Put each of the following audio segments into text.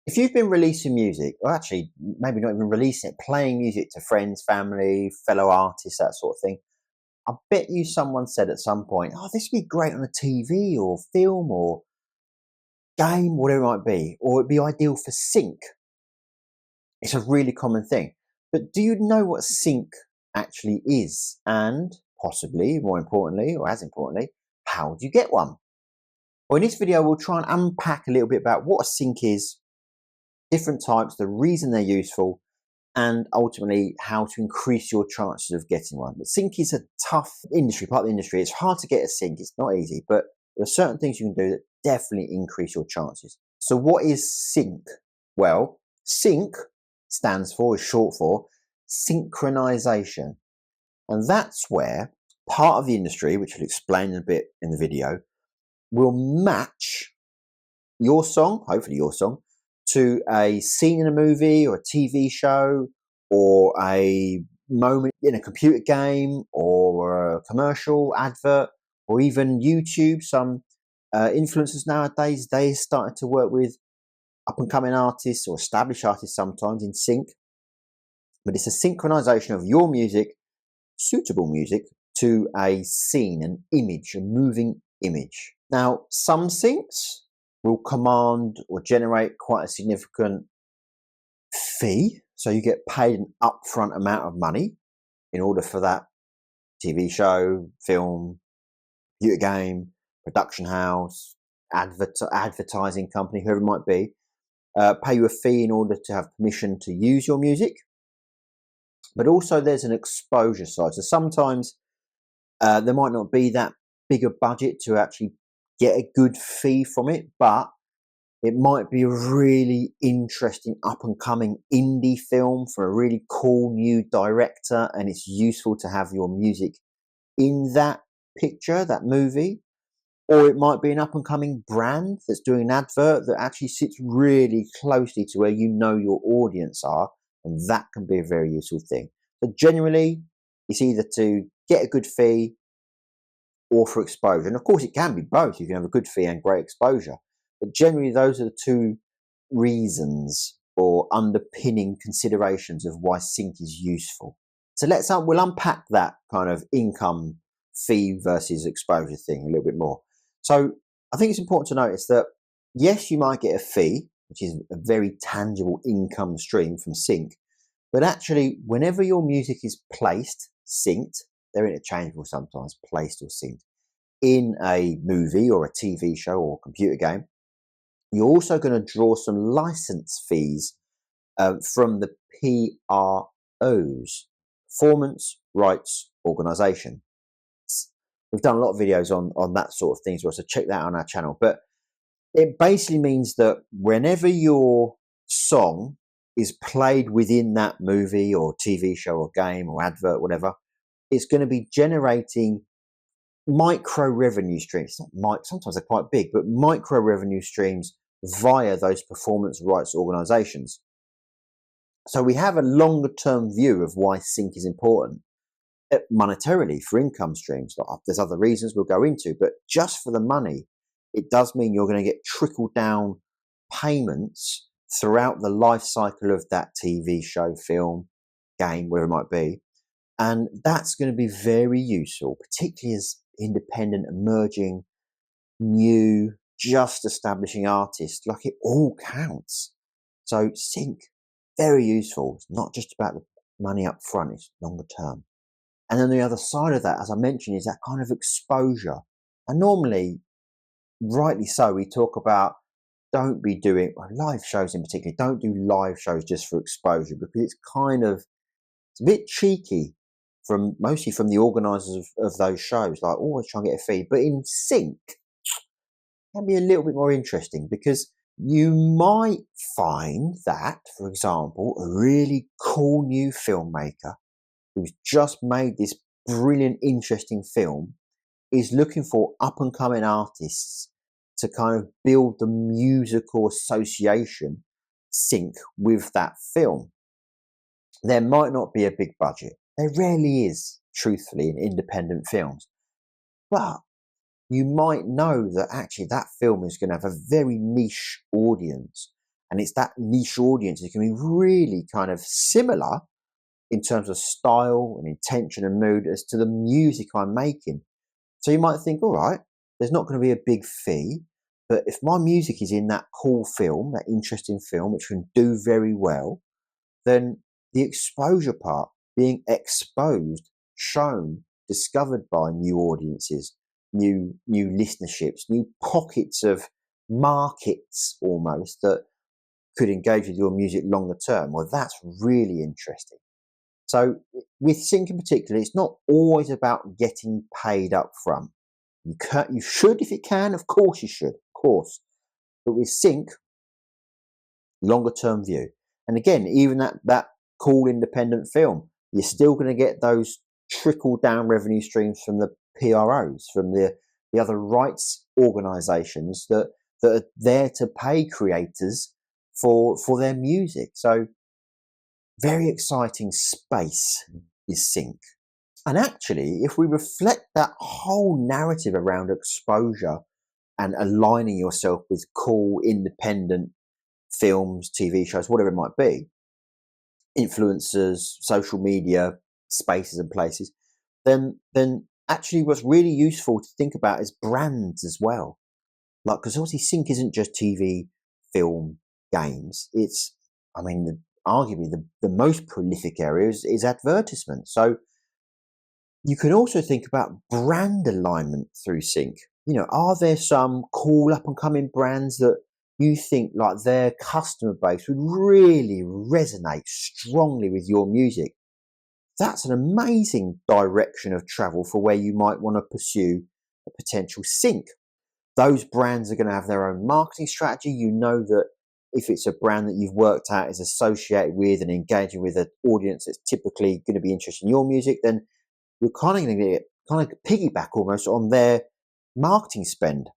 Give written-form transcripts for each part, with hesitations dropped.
If you've been releasing music, or actually maybe not even releasing it, playing music to friends, family, fellow artists, that sort of thing, I bet you someone said at some point, "Oh, this would be great on a TV or film or game, whatever it might be, or it'd be ideal for sync." It's a really common thing. But do you know what sync actually is? And possibly, more importantly, or as importantly, how do you get one? Well, in this video, we'll try and unpack a little bit about what a sync is, different types, the reason they're useful, and ultimately how to increase your chances of getting one. But sync is a tough industry, part of the industry. It's hard to get a sync, it's not easy, but there are certain things you can do that definitely increase your chances. So, what is sync? Well, sync stands for, is short for synchronization. And that's where part of the industry, which I'll explain a bit in the video, will match your song, hopefully your song, to a scene in a movie or a TV show or a moment in a computer game or a commercial advert or even YouTube. Some influencers nowadays, they're starting to work with up and coming artists or established artists sometimes in sync. But it's a synchronization of your music, suitable music, to a scene, an image, a moving image. Now, some syncs will command or generate quite a significant fee. So you get paid an upfront amount of money in order for that TV show, film, computer game, production house, advertising company, whoever it might be, pay you a fee in order to have permission to use your music. But also there's an exposure side. So sometimes there might not be that big a budget to actually get a good fee from it, but it might be a really interesting up and coming indie film for a really cool new director, and it's useful to have your music in that picture, that movie. Or it might be an up and coming brand that's doing an advert that actually sits really closely to where you know your audience are, and that can be a very useful thing. But generally, it's either to get a good fee or for exposure. And of course, it can be both. You can have a good fee and great exposure. But generally, those are the two reasons or underpinning considerations of why sync is useful. So we'll unpack that kind of income fee versus exposure thing a little bit more. So I think it's important to notice that yes, you might get a fee, which is a very tangible income stream from sync, but actually, whenever your music is placed, synced, they're interchangeable sometimes, placed or synced, in a movie or a TV show or computer game, you're also going to draw some license fees from the PROs, Performance Rights Organisation. We've done a lot of videos on that sort of thing as well, so check that out on our channel. But it basically means that whenever your song is played within that movie or TV show or game or advert, whatever, it's going to be generating micro revenue streams. Sometimes they're quite big, but micro revenue streams via those performance rights organizations. So we have a longer term view of why sync is important monetarily for income streams. There's other reasons we'll go into, but just for the money, it does mean you're going to get trickle down payments throughout the life cycle of that TV show, film, game, wherever it might be. And that's going to be very useful, particularly as independent, emerging, new, just establishing artists. Like, it all counts. So sync, very useful. It's not just about the money up front, it's longer term. And then the other side of that, as I mentioned, is that kind of exposure. And normally, rightly so, we talk about don't be doing live shows in particular. Don't do live shows just for exposure, because it's a bit cheeky mostly from the organisers of those shows. Like, always try and get a fee. But in sync, it can be a little bit more interesting, because you might find that, for example, a really cool new filmmaker who's just made this brilliant, interesting film is looking for up and coming artists to kind of build the musical association sync with that film. There might not be a big budget. There rarely is, truthfully, in independent films. But you might know that actually that film is going to have a very niche audience. And it's that niche audience that can be really kind of similar in terms of style and intention and mood as to the music I'm making. So you might think, all right, there's not going to be a big fee, but if my music is in that cool film, that interesting film, which can do very well, then the exposure part, being exposed, shown, discovered by new audiences, new listenerships, new pockets of markets almost that could engage with your music longer term. Well, that's really interesting. So with sync in particular, it's not always about getting paid up front. You should if you can, of course you should, of course. But with sync, longer term view. And again, even that cool independent film, you're still going to get those trickle down revenue streams from the PROs, from the other rights organizations that are there to pay creators for their music. So very exciting space is sync. And actually, if we reflect that whole narrative around exposure and aligning yourself with cool, independent films, TV shows, whatever it might be, influencers, social media spaces and places, then actually what's really useful to think about is brands as well. Like, because obviously sync isn't just TV, film, games. It's, I mean, arguably the most prolific area is advertisement. So you can also think about brand alignment through sync. You know, are there some cool up and coming brands that you think like their customer base would really resonate strongly with your music? That's an amazing direction of travel for where you might want to pursue a potential sync. Those brands are going to have their own marketing strategy. You know that if it's a brand that you've worked out is associated with and engaging with an audience that's typically going to be interested in your music, then you're kind of going to get kind of piggyback almost on their marketing spend,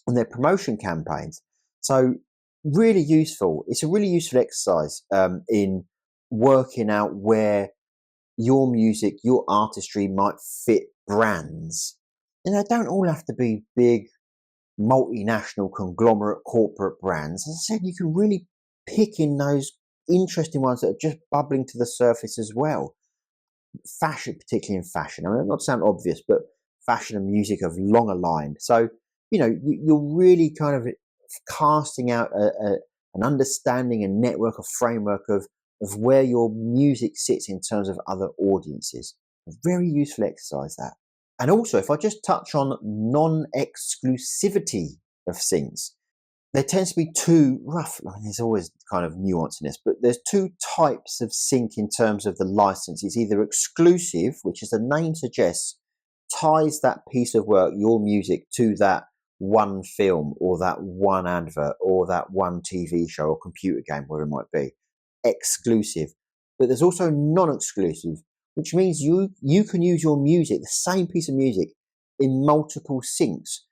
on their promotion campaigns. So really useful. It's a really useful exercise in working out where your music, your artistry might fit brands. And they don't all have to be big multinational conglomerate corporate brands. As I said, you can really pick in those interesting ones that are just bubbling to the surface as well. Fashion, particularly in fashion. I mean, not to sound obvious, but fashion and music have long aligned. So, you know, you're really kind of casting out an understanding, a network, a framework of where your music sits in terms of other audiences. A very useful exercise, that. And also, if I just touch on non-exclusivity of syncs, there tends to be two rough, I mean, there's always kind of nuance in this, but there's two types of sync in terms of the license. It's either exclusive, which as the name suggests, ties that piece of work, your music, to that one film or that one advert or that one TV show or computer game, whatever it might be. Exclusive. But there's also non-exclusive, which means you can use your music, the same piece of music, in multiple syncs.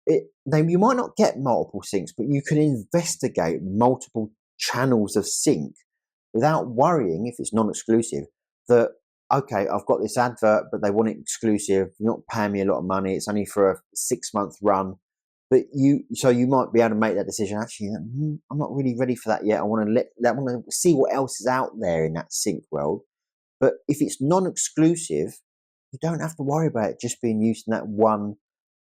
You might not get multiple syncs, but you can investigate multiple channels of sync without worrying, if it's non-exclusive, that, okay, I've got this advert, but they want it exclusive, they're not paying me a lot of money, it's only for a 6-month run. But you might be able to make that decision. Actually, I'm not really ready for that yet. I want to see what else is out there in that sync world. But if it's non-exclusive, you don't have to worry about it just being used in that one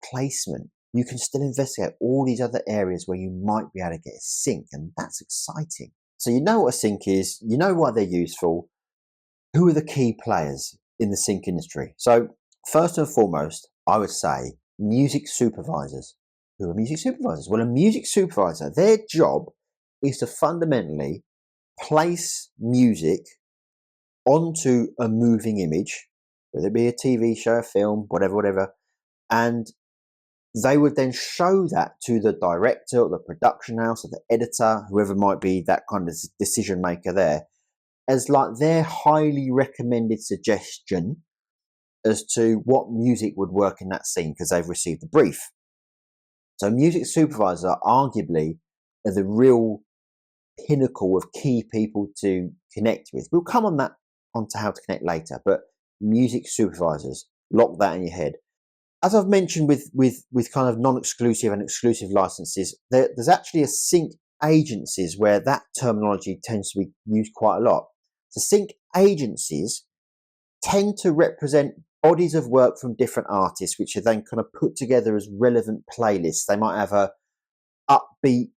placement. You can still investigate all these other areas where you might be able to get a sync, and that's exciting. So you know what a sync is, you know why they're useful. Who are the key players in the sync industry? So first and foremost, I would say music supervisors. Who are music supervisors? Well, a music supervisor, their job is to fundamentally place music onto a moving image, whether it be a TV show, a film, whatever, and they would then show that to the director or the production house or the editor, whoever might be that kind of decision maker there, as like their highly recommended suggestion as to what music would work in that scene because they've received the brief. So music supervisor arguably are the real pinnacle of key people to connect with. We'll come on to how to connect later, but music supervisors, lock that in your head. As I've mentioned with kind of non-exclusive and exclusive licenses, there's actually a sync agencies where that terminology tends to be used quite a lot. So sync agencies tend to represent bodies of work from different artists, which are then kind of put together as relevant playlists. They might have a upbeat,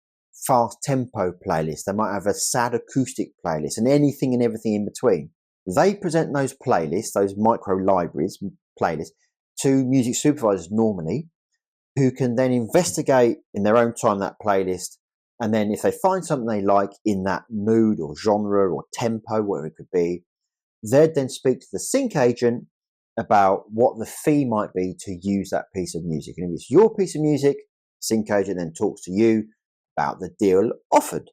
fast tempo playlist. They might have a sad acoustic playlist, and anything and everything in between. They present those playlists, those micro libraries, playlists, to music supervisors normally, who can then investigate in their own time that playlist. And then if they find something they like in that mood or genre or tempo, whatever it could be, they'd then speak to the sync agent about what the fee might be to use that piece of music. And if it's your piece of music, sync agent then talks to you about the deal offered.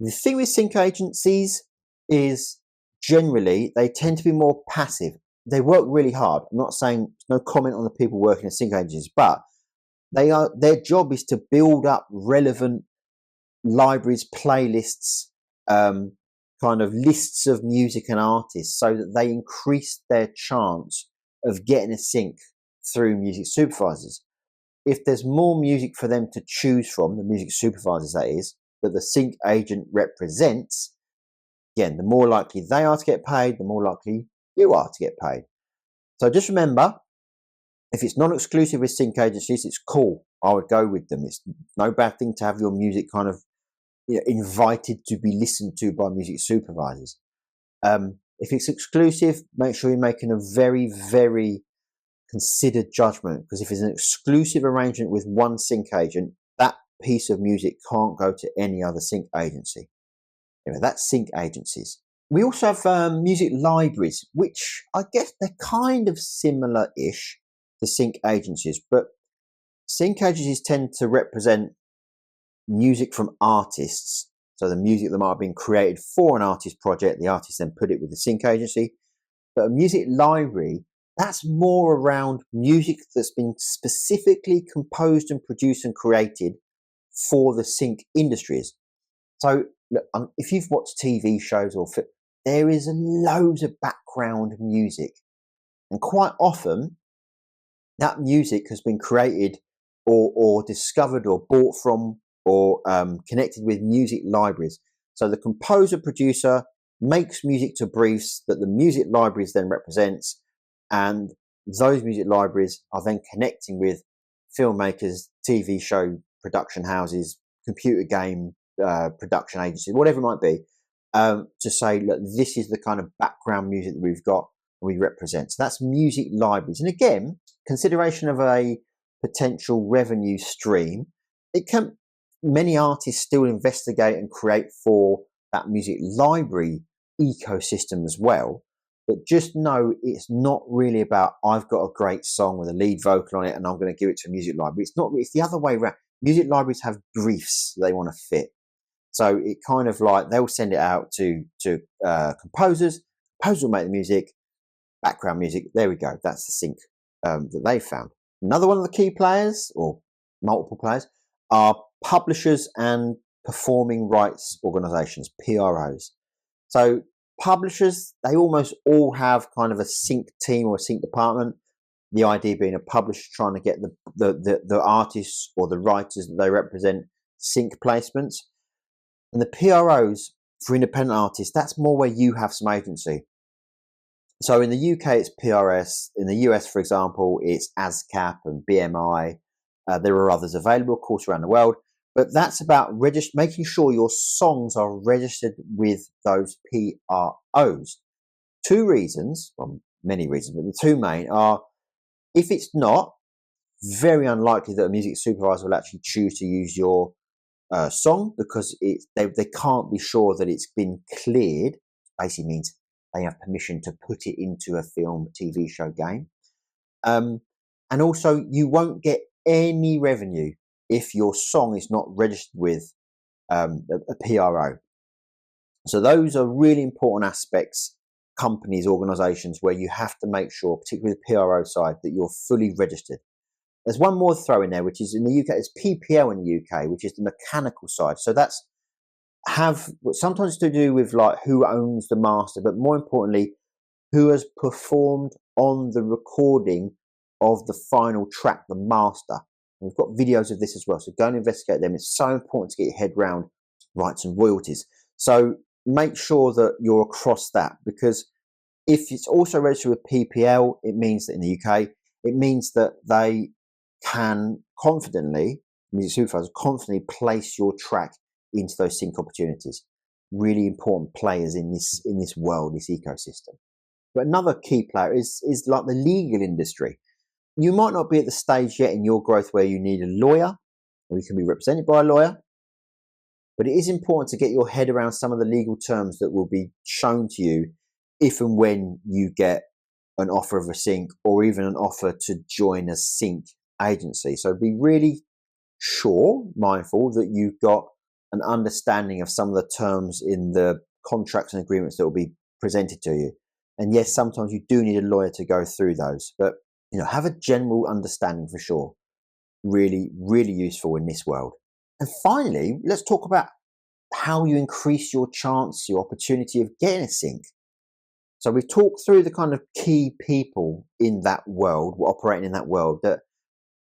The thing with sync agencies is generally they tend to be more passive. They work really hard. I'm not saying, no comment on the people working at sync agencies, but their job is to build up relevant libraries, playlists, kind of lists of music and artists, so that they increase their chance of getting a sync through music supervisors. If there's more music for them to choose from, the music supervisors that is, that the sync agent represents, again, the more likely they are to get paid, the more likely you are to get paid. So just remember, if it's non-exclusive with sync agencies, it's cool. I would go with them. It's no bad thing to have your music kind of invited to be listened to by music supervisors. If it's exclusive, make sure you're making a very, very considered judgment, because if it's an exclusive arrangement with one sync agent, that piece of music can't go to any other sync agency. Anyway, that's sync agencies. We also have music libraries, which I guess they're kind of similar-ish to sync agencies, but sync agencies tend to represent music from artists. So the music that might have been created for an artist project, the artist then put it with the sync agency. But a music library, that's more around music that's been specifically composed and produced and created for the sync industries. So look, if you've watched TV shows or there is loads of background music, and quite often that music has been created or discovered or bought from or connected with music libraries. So the composer producer makes music to briefs that the music libraries then represents, and those music libraries are then connecting with filmmakers, TV show production houses, computer game production agencies, whatever it might be, to say, look, this is the kind of background music that we've got and we represent. So that's music libraries. And again, consideration of a potential revenue stream, many artists still investigate and create for that music library ecosystem as well. But just know it's not really about, I've got a great song with a lead vocal on it and I'm going to give it to a music library. It's the other way around. Music libraries have briefs they want to fit. So it kind of like they'll send it out to composers. Composers will make the music, background music. There we go. That's the sync that they found. Another one of the key players, or multiple players, are publishers and performing rights organizations, PROs. So publishers, they almost all have kind of a sync team or a sync department. The idea being a publisher trying to get the artists or the writers that they represent sync placements. And the PROs for independent artists, that's more where you have some agency. So in the UK, it's PRS. In the US, for example, it's ASCAP and BMI. There are others available, of course, around the world. But that's about making sure your songs are registered with those PROs. Two reasons, well, many reasons, but the two main are, if it's not, very unlikely that a music supervisor will actually choose to use your song, because they can't be sure that it's been cleared. Basically means they have permission to put it into a film, TV show, game. And also, you won't get any revenue if your song is not registered with a PRO. So those are really important aspects, companies, organizations, where you have to make sure, particularly the PRO side, that you're fully registered. There's one more to throw in there, which is in the UK, it's PPL in the UK, which is the mechanical side. So that's sometimes to do with like who owns the master, but more importantly, who has performed on the recording of the final track, the master. We've got videos of this as well, so go and investigate them. It's so important to get your head around rights and royalties. So make sure that you're across that, because if it's also registered with PPL, it means that in the UK, it means that they can confidently, music supervisors confidently place your track into those sync opportunities. Really important players in this world, this ecosystem. But another key player is like the legal industry. You might not be at the stage yet in your growth where you need a lawyer, or you can be represented by a lawyer, but it is important to get your head around some of the legal terms that will be shown to you if and when you get an offer of a sync, or even an offer to join a sync agency. So be really mindful that you've got an understanding of some of the terms in the contracts and agreements that will be presented to you. And yes, sometimes you do need a lawyer to go through those, but have a general understanding for sure. Really, really useful in this world. And finally, let's talk about how you increase your chance, your opportunity of getting a sync. So we've talked through the kind of key people in that world, operating in that world, that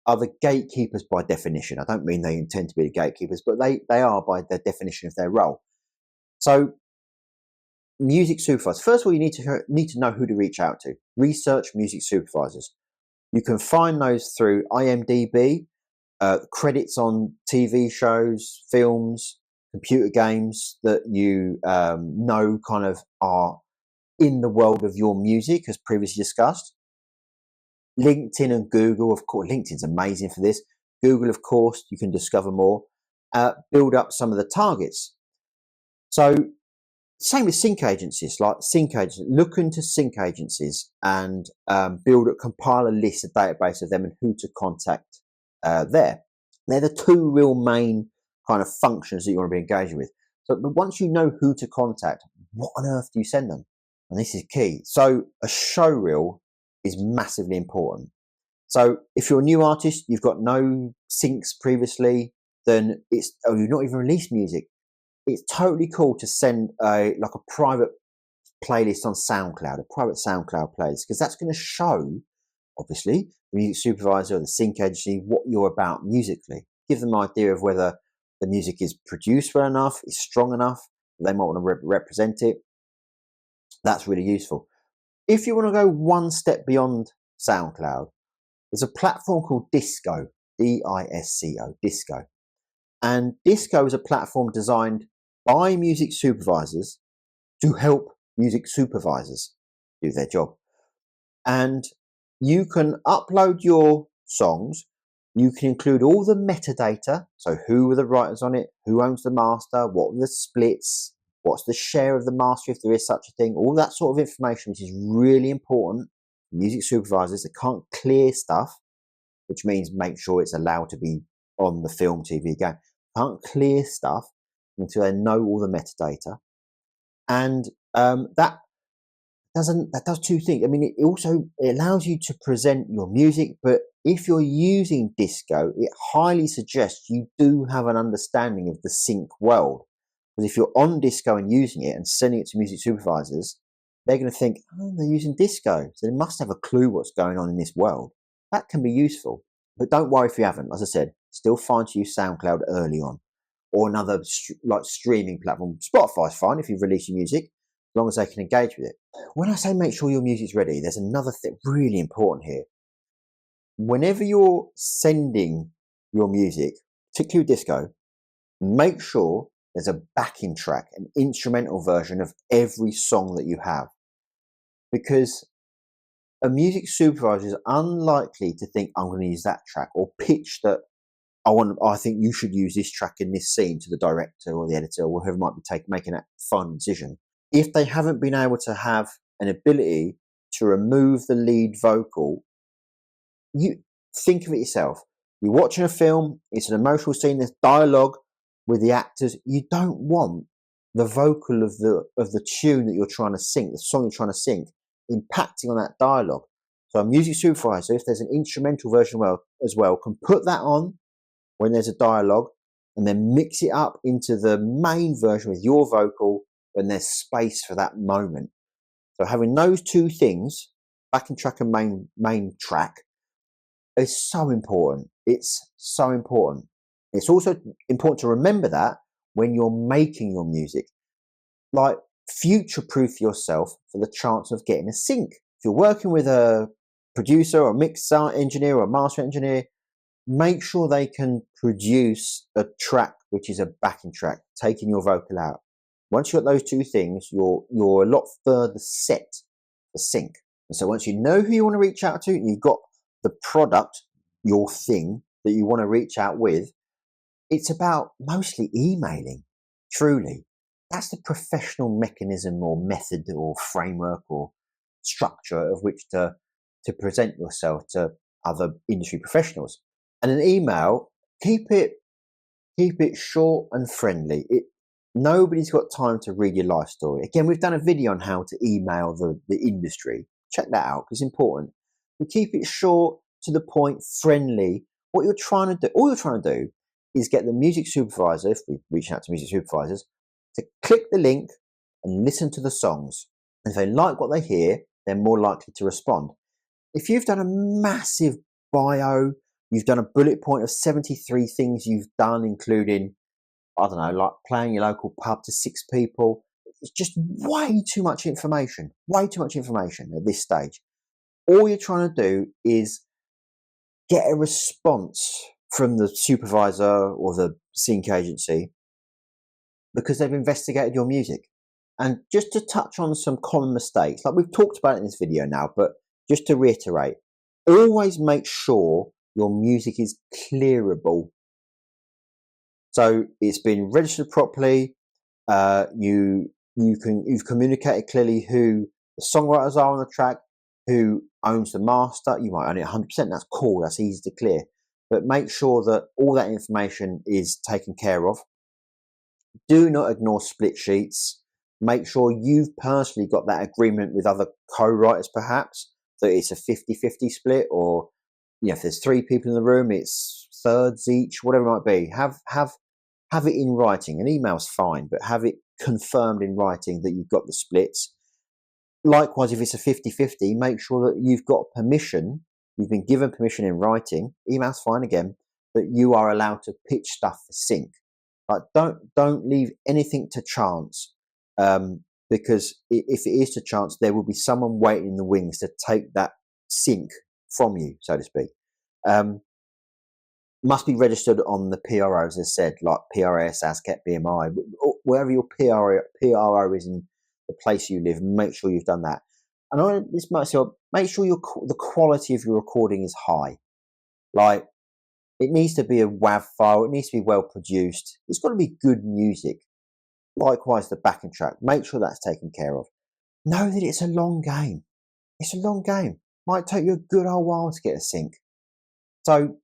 are the gatekeepers by definition. I don't mean they intend to be the gatekeepers, but they are by the definition of their role. So music supervisors. First of all, you need to know who to reach out to. Research music supervisors. You can find those through IMDb, credits on TV shows, films, computer games that you know kind of are in the world of your music, as previously discussed. LinkedIn and Google, of course. LinkedIn's amazing for this. Google, of course, you can discover more. Build up some of the targets. So same with sync agencies, look into sync agencies and compile a list, a database of them and who to contact there. They're the two real main kind of functions that you want to be engaging with. So, but once you know who to contact, what on earth do you send them? And this is key. So a show reel is massively important. So if you're a new artist, you've got no syncs previously, then you've not even released music. It's totally cool to send a private playlist on SoundCloud, a private SoundCloud playlist, because that's going to show, obviously, the music supervisor or the sync agency what you're about musically. Give them an idea of whether the music is produced well enough, is strong enough. They might want to represent it. That's really useful. If you want to go one step beyond SoundCloud, there's a platform called Disco, D-I-S-C-O, Disco. And Disco is a platform designed by music supervisors to help music supervisors do their job. And you can upload your songs. You can include all the metadata. So who are the writers on it? Who owns the master? What are the splits? What's the share of the master if there is such a thing? All that sort of information, which is really important. Music supervisors, they can't clear stuff, which means make sure it's allowed to be on the film, TV, game. Can't clear stuff until they know all the metadata. And that does two things. I mean, it allows you to present your music, but if you're using Disco, it highly suggests you do have an understanding of the sync world. Because if you're on Disco and using it and sending it to music supervisors, they're going to think, oh, they're using Disco, so they must have a clue what's going on in this world. That can be useful. But don't worry if you haven't. As I said, still fine to use SoundCloud early on, or another streaming platform. Spotify's fine if you've released your music, as long as they can engage with it. When I say make sure your music's ready, there's another thing really important here. Whenever you're sending your music, particularly Disco, make sure there's a backing track, an instrumental version of every song that you have. Because a music supervisor is unlikely to think, I'm going to use that track, or pitch that I think you should use this track in this scene to the director or the editor or whoever might be making that final decision. If they haven't been able to have an ability to remove the lead vocal, you think of it yourself. You're watching a film, it's an emotional scene, there's dialogue with the actors. You don't want the vocal of the tune that you're trying to sing, the song you're trying to sing, impacting on that dialogue. So a music supervisor, if there's an instrumental version as well, can put that on when there's a dialogue and then mix it up into the main version with your vocal when there's space for that moment. So having those two things, backing track and main track, is so important. It's so important. It's also important to remember that when you're making your music, like future proof yourself for the chance of getting a sync. If you're working with a producer or a mixer engineer or a master engineer, make sure they can produce a track which is a backing track, taking your vocal out. Once you've got those two things, you're a lot further set for sync. And so once you know who you want to reach out to, and you've got the product, your thing that you want to reach out with, it's about mostly emailing, truly. That's the professional mechanism or method or framework or structure of which to present yourself to other industry professionals. And an email, keep it short and friendly. Nobody's got time to read your life story. Again, we've done a video on how to email the industry. Check that out because it's important. We keep it short, to the point, friendly. What you're trying to do, all you're trying to do is get the music supervisor, if we reach out to music supervisors, to click the link and listen to the songs. And if they like what they hear, they're more likely to respond. If you've done a massive bio, you've done a bullet point of 73 things you've done, including, I don't know, like playing your local pub to 6 people. It's just way too much information at this stage. All you're trying to do is get a response from the supervisor or the sync agency because they've investigated your music. And just to touch on some common mistakes, like we've talked about it in this video now, but just to reiterate, always make sure your music is clearable. So it's been registered properly. You've communicated clearly who the songwriters are on the track, who owns the master. You might own it 100%. That's cool. That's easy to clear. But make sure that all that information is taken care of. Do not ignore split sheets. Make sure you've personally got that agreement with other co-writers, perhaps, that it's a 50-50 split, or if there's 3 people in the room, it's thirds each, whatever it might be. Have it in writing. An email's fine, but have it confirmed in writing that you've got the splits. Likewise, if it's a 50-50, make sure that you've got permission, you've been given permission in writing, email's fine again, that you are allowed to pitch stuff for sync. Like, don't leave anything to chance, because if it is to chance, there will be someone waiting in the wings to take that sync from you, so to speak. Must be registered on the PROs, as said, like PRS, ASCAP, BMI, wherever your PRO is in the place you live. Make sure you've done that. And this might say, make sure the quality of your recording is high. Like, it needs to be a WAV file. It needs to be well produced. It's got to be good music. Likewise, the backing track. Make sure that's taken care of. Know that it's a long game. It's a long game. Might take you a good old while to get a sync. So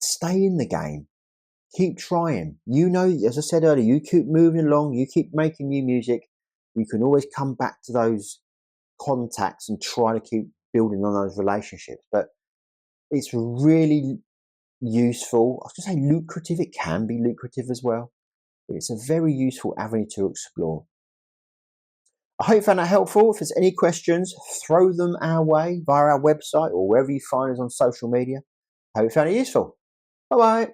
stay in the game. Keep trying. As I said earlier, you keep moving along. You keep making new music. You can always come back to those contacts and try to keep building on those relationships. But it's really useful. I was going to say lucrative. It can be lucrative as well. But it's a very useful avenue to explore. I hope you found that helpful. If there's any questions, throw them our way via our website or wherever you find us on social media. I hope you found it useful. Bye-bye.